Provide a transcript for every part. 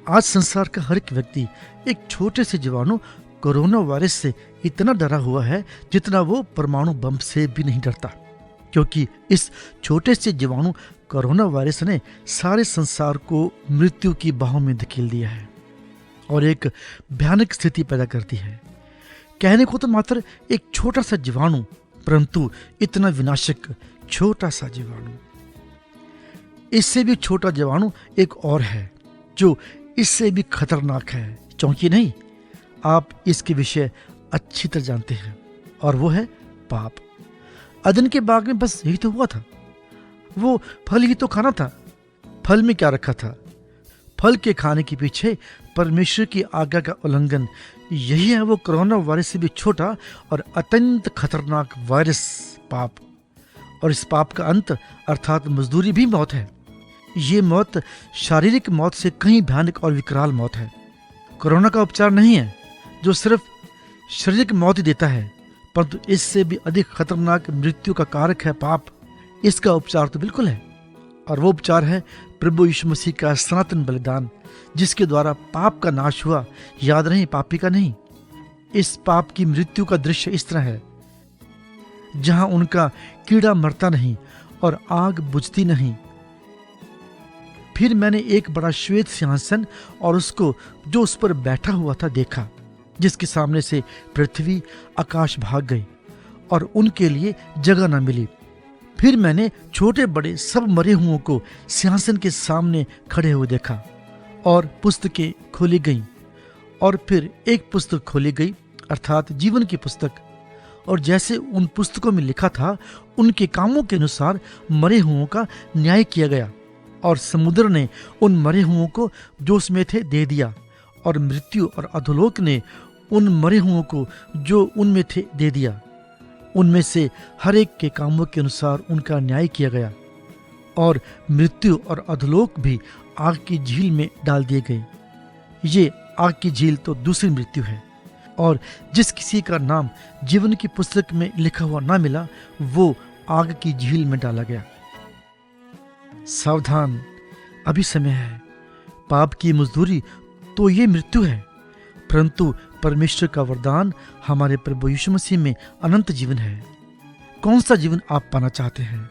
आज संसार का हर एक व्यक्ति एक छोटे से जीवाणु कोरोना वायरस से इतना डरा हुआ है जितना वो परमाणु बम से भी नहीं डरता, क्योंकि इस छोटे से जीवाणु कोरोना वायरस ने सारे संसार को मृत्यु की बाहों में धकेल दिया है और एक भयानक स्थिति पैदा करती है। कहने को तो मात्र एक छोटा सा जीवाणु, परंतु इतना विनाशक छोटा सा जीवाणु। इससे भी छोटा जीवाणु एक और है जो इससे भी खतरनाक है। चौंकी नहीं, आप इसके विषय अच्छी तरह जानते हैं, और वो है पाप। अदन के बाग में बस यही तो हुआ था। वो फल ही तो खाना था। फल में क्या रखा था? फल के खाने के पीछे परमेश्वर की आज्ञा का उल्लंघन। यही है वो कोरोना वायरस से भी छोटा और अत्यंत खतरनाक वायरस, पाप। और इस पाप का अंत अर्थात मजदूरी भी मौत है। ये मौत शारीरिक मौत से कहीं भयानक और विकराल मौत है। कोरोना का उपचार नहीं है जो सिर्फ शारीरिक मौत ही देता है, परंतु इससे भी अधिक खतरनाक मृत्यु का कारक है पाप। इसका उपचार तो बिल्कुल है, और वो उपचार है प्रभु यीशु मसीह का सनातन बलिदान, जिसके द्वारा पाप का नाश हुआ। याद रहे, पापी का नहीं। इस पाप की मृत्यु का दृश्य इस तरह है, जहां उनका कीड़ा मरता नहीं और आग बुझती नहीं। फिर मैंने एक बड़ा श्वेत सिंहासन और उसको जो उस पर बैठा हुआ था देखा, जिसके सामने से पृथ्वी आकाश भाग गई और उनके लिए जगह न मिली। फिर मैंने छोटे बड़े सब मरे हुओं को सिंहासन के सामने खड़े हुए देखा, और पुस्तकें खोली गईं। और फिर एक पुस्तक खोली गई, अर्थात जीवन की पुस्तक। और जैसे उन पुस्तकों में लिखा था, उनके कामों के अनुसार मरे हुओं का न्याय किया गया। और समुद्र ने उन मरे हुओं को जो उसमें थे दे दिया, और मृत्यु और अधोलोक ने उन मरे हुओं को जो उनमें थे दे दिया। उनमें से हर एक के कामों के अनुसार उनका न्याय किया गया। और मृत्यु और अधोलोक भी आग की झील में डाल दिए गए। ये आग की झील तो दूसरी मृत्यु है। और जिस किसी का नाम जीवन की पुस्तक में लिखा हुआ ना मिला, वो आग की झील में डाला गया। सावधान, अभी समय है। पाप की मजदूरी तो ये मृत्यु है, परंतु परमेश्वर का वरदान हमारे प्रभु यीशु मसीह में अनंत जीवन है। कौन सा जीवन आप पाना चाहते हैं?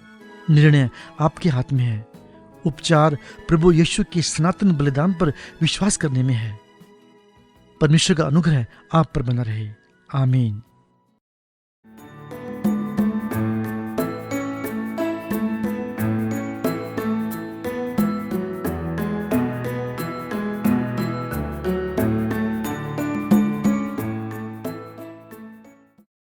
निर्णय आपके हाथ में है। उपचार प्रभु यीशु के सनातन बलिदान पर विश्वास करने में है। परमेश्वर का अनुग्रह आप पर बना रहे। आमीन।